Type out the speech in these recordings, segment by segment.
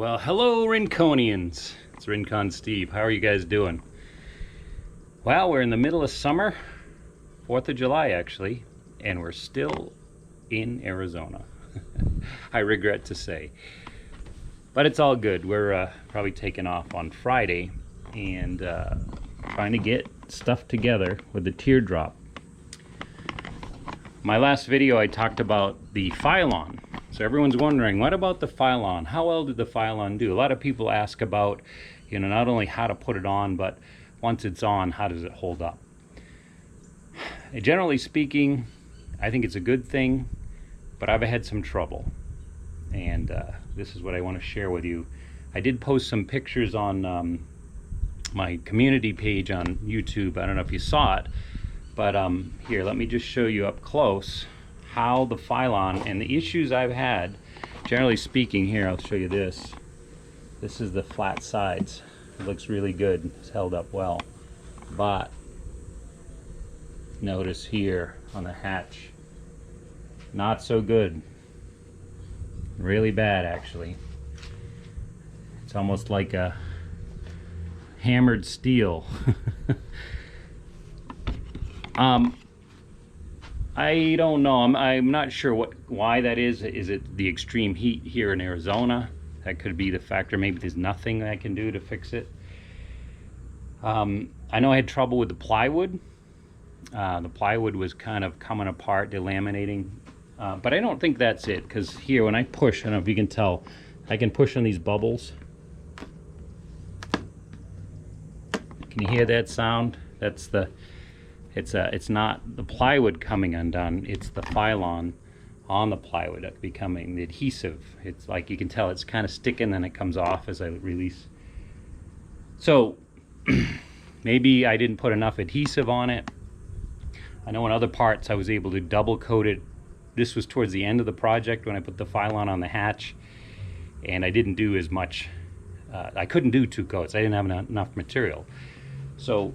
Well, hello Rinconians. It's Rincon Steve. How are you guys doing? Well, we're in the middle of summer, 4th of July actually, and we're still in Arizona. I regret to say. But it's all good. We're probably taking off on Friday and trying to get stuff together with the teardrop. My last video I talked about the Filon. So everyone's wondering, what about the Filon? How well did the Filon do? A lot of people ask about, not only how to put it on, but once it's on, how does it hold up? Generally speaking, I think it's a good thing, but I've had some trouble. And this is what I want to share with you. I did post some pictures on my community page on YouTube. I don't know if you saw it, but here, let me just show you up close how the Filon and the issues I've had. Generally speaking, here, I'll show you this. This is the flat sides. It looks really good. It's held up well. But notice here on the hatch, not so good. Really bad, actually. It's almost like a hammered steel. I don't know. I'm not sure why that is. Is it the extreme heat here in Arizona? That could be the factor. Maybe there's nothing I can do to fix it. I know I had trouble with the plywood. The plywood was kind of coming apart, delaminating. But I don't think that's it, because here when I push, I don't know if you can tell, I can push on these bubbles. Can you hear that sound? That's the it's not the plywood coming undone, it's the Filon on the plywood becoming the adhesive. It's like, you can tell it's kind of sticking, then it comes off as I release. So maybe I didn't put enough adhesive on it. I know in other parts I was able to double coat it. This was towards the end of the project when I put the Filon on the hatch, and I didn't do as much. I couldn't do 2 coats. I didn't have enough material. So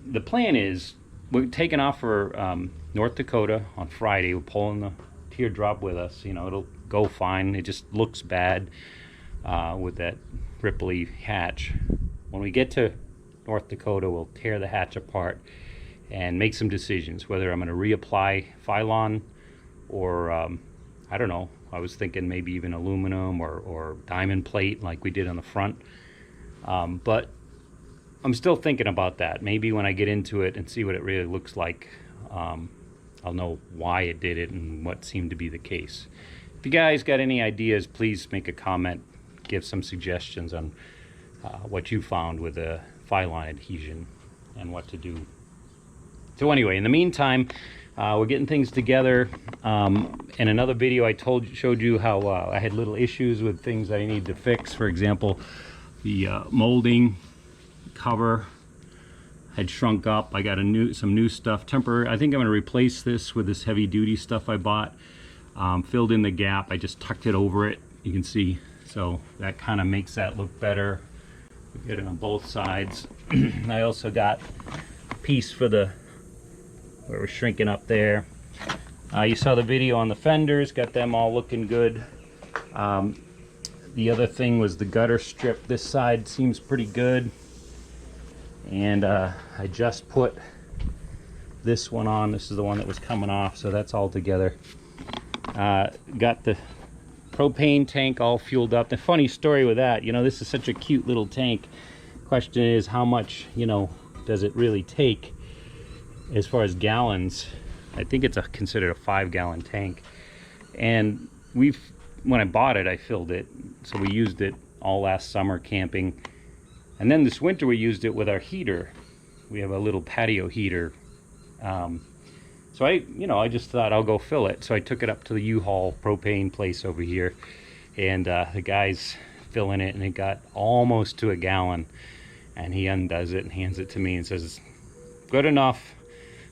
the plan is, we're taking off for North Dakota on Friday. We're pulling the teardrop with us. It'll go fine. It just looks bad with that ripply hatch. When we get to North Dakota, we'll tear the hatch apart and make some decisions, whether I'm going to reapply Filon or I don't know. I was thinking maybe even aluminum or diamond plate like we did on the front. But I'm still thinking about that. Maybe when I get into it and see what it really looks like, I'll know why it did it and what seemed to be the case. If you guys got any ideas, please make a comment, give some suggestions on what you found with the Filon adhesion and what to do. So anyway, in the meantime, we're getting things together. In another video, I showed you how I had little issues with things that I need to fix. For example, the molding cover had shrunk up. I got some new stuff, temporary. I think I'm going to replace this with this heavy duty stuff I bought. Filled in the gap. I just tucked it over it. You can see, so that kind of makes that look better. We get it on both sides. I also got a piece for the where we're shrinking up there. You saw the video on the fenders, got them all looking good. The other thing was the gutter strip. This side seems pretty good. And I just put this one on. This is the one that was coming off, so that's all together. Got the propane tank all fueled up. The funny story with that, this is such a cute little tank. Question is, how much, does it really take as far as gallons? I think it's considered a 5-gallon tank. And when I bought it, I filled it. So we used it all last summer camping. And then this winter we used it with our heater. We have a little patio heater. So I just thought I'll go fill it. So I took it up to the U-Haul propane place over here. And the guy's filling it, and it got almost to a gallon. And he undoes it and hands it to me and says, good enough.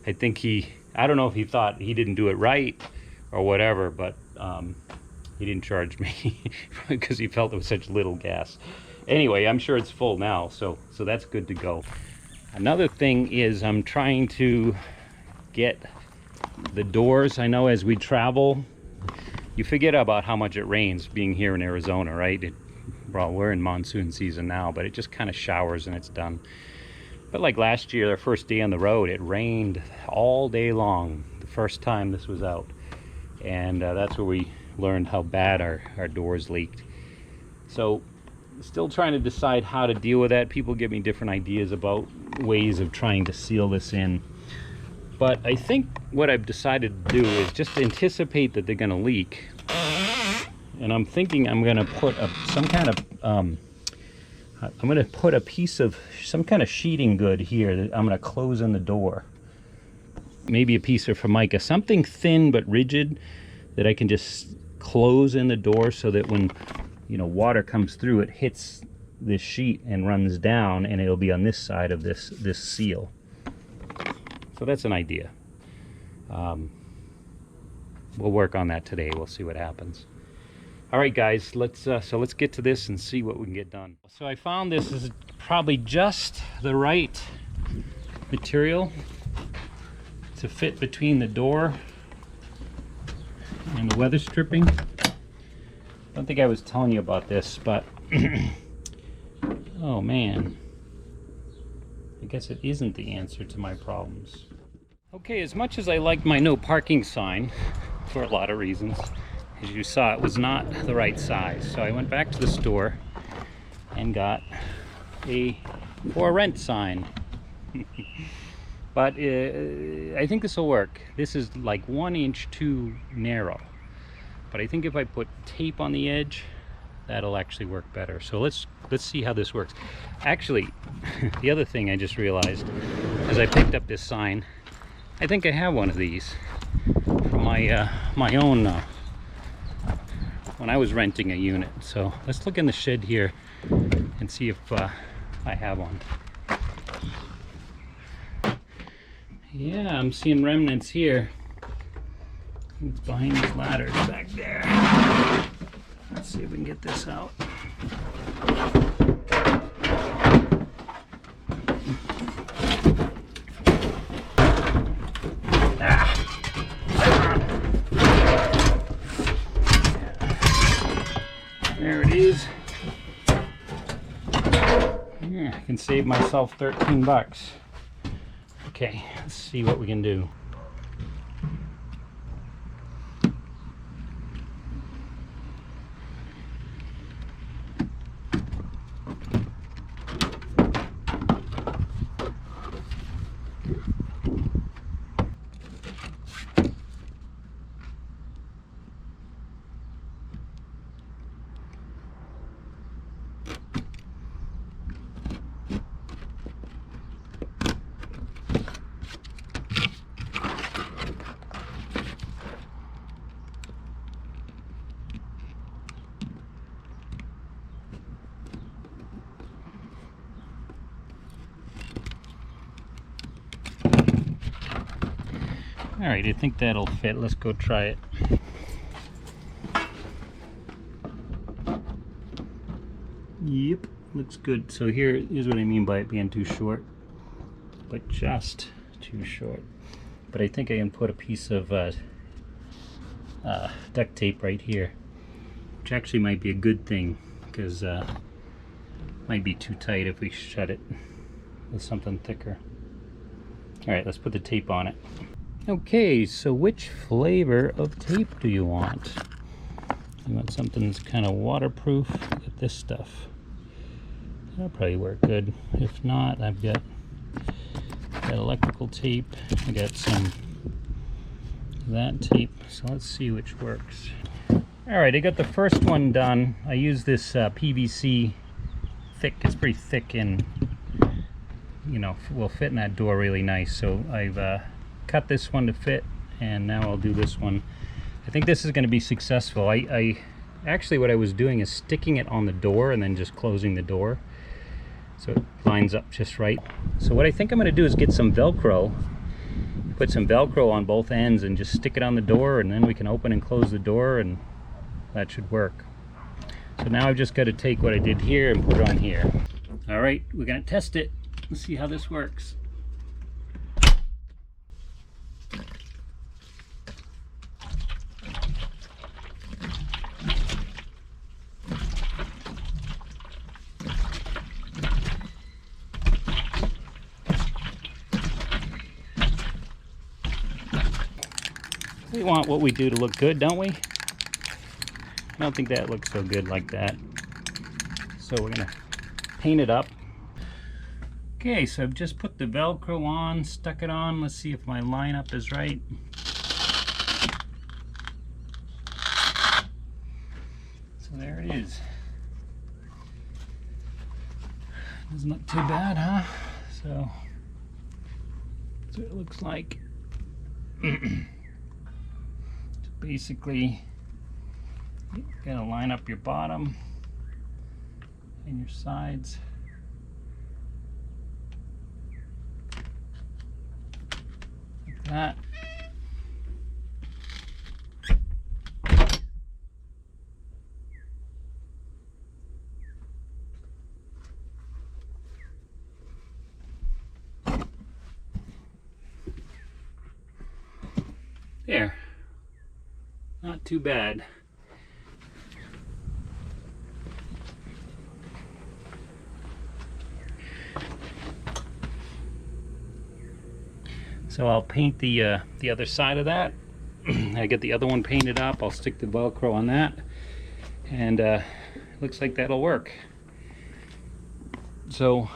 I think I don't know if he thought he didn't do it right or whatever, but he didn't charge me because he felt it was such little gas. Anyway, I'm sure it's full now, so that's good to go. Another thing is I'm trying to get the doors. I know as we travel, you forget about how much it rains being here in Arizona, right? well, we're in monsoon season now, but it just kind of showers and it's done. But like last year, our first day on the road, it rained all day long, the first time this was out. And that's where we learned how bad our doors leaked. So still trying to decide how to deal with that. People give me different ideas about ways of trying to seal this in. But I think what I've decided to do is just anticipate that they're going to leak. And I'm thinking I'm going to put I'm going to put a piece of some kind of sheeting good here that I'm going to close in the door. Maybe a piece of Formica, something thin but rigid that I can just close in the door so that when, you know, water comes through, it hits this sheet and runs down, and it'll be on this side of this seal. So that's an idea. We'll work on that today. We'll see what happens. All right, guys, let's get to this and see what we can get done. So I found this is probably just the right material to fit between the door and the weather stripping. I don't think I was telling you about this, but oh man, I guess it isn't the answer to my problems. Okay, as much as I liked my no parking sign for a lot of reasons, as you saw, it was not the right size. So I went back to the store and got a for rent sign. But I think this will work. This is like 1 inch too narrow. But I think if I put tape on the edge, that'll actually work better. So let's see how this works. Actually, the other thing I just realized as I picked up this sign, I think I have one of these for my own when I was renting a unit. So let's look in the shed here and see if I have one. Yeah, I'm seeing remnants here. It's behind these ladders back there. Let's see if we can get this out. There it is. Yeah, I can save myself 13 bucks. Okay, let's see what we can do. All right, I think that'll fit. Let's go try it. Yep, looks good. So here's what I mean by it being too short, but just too short. But I think I can put a piece of duct tape right here, which actually might be a good thing because it might be too tight if we shut it with something thicker. All right, let's put the tape on it. Okay, so which flavor of tape do you want? You want something that's kind of waterproof? Get this stuff. That'll probably work good. If not, I've got electrical tape. I got some of that tape. So let's see which works. All right, I got the first one done. I use this PVC thick. It's pretty thick and, you know, will fit in that door really nice. So I've cut this one to fit, and now I'll do this one. I think this is going to be successful. I actually, what I was doing is sticking it on the door and then just closing the door so it lines up just right. So what I think I'm going to do is get some Velcro, put some Velcro on both ends and just stick it on the door, and then we can open and close the door, and that should work. So now I've just got to take what I did here and put it on here. All right, we're going to test it. Let's see how this works. We want what we do to look good, don't we? I don't think that looks so good like that. So we're gonna paint it up. Okay, so I've just put the Velcro on, stuck it on. Let's see if my lineup is right. So there it is. Doesn't look too bad, huh? So that's what it looks like. So basically, you gotta line up your bottom and your sides. Like that. There. Not too bad. So I'll paint the other side of that. I get the other one painted up. I'll stick the Velcro on that, and looks like that'll work. So,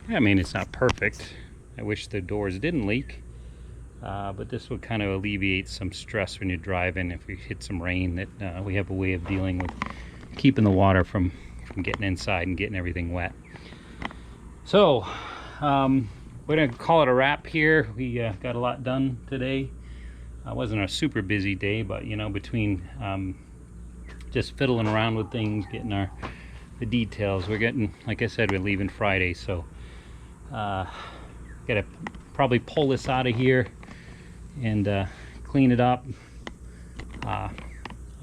I mean, it's not perfect. I wish the doors didn't leak, but this would kind of alleviate some stress when you're driving. If we hit some rain, that we have a way of dealing with keeping the water from getting inside and getting everything wet. So, we're gonna call it a wrap here. We got a lot done today. It wasn't a super busy day, but you know, between just fiddling around with things, getting the details, we're getting, like I said, we're leaving Friday, so gotta probably pull this out of here and clean it up. I'm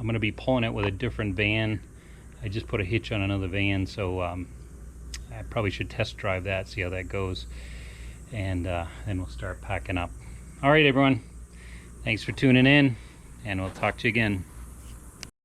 gonna be pulling it with a different van. I just put a hitch on another van, so I probably should test drive that, see how that goes, and then we'll start packing up. All right, everyone, thanks for tuning in, and we'll talk to you again.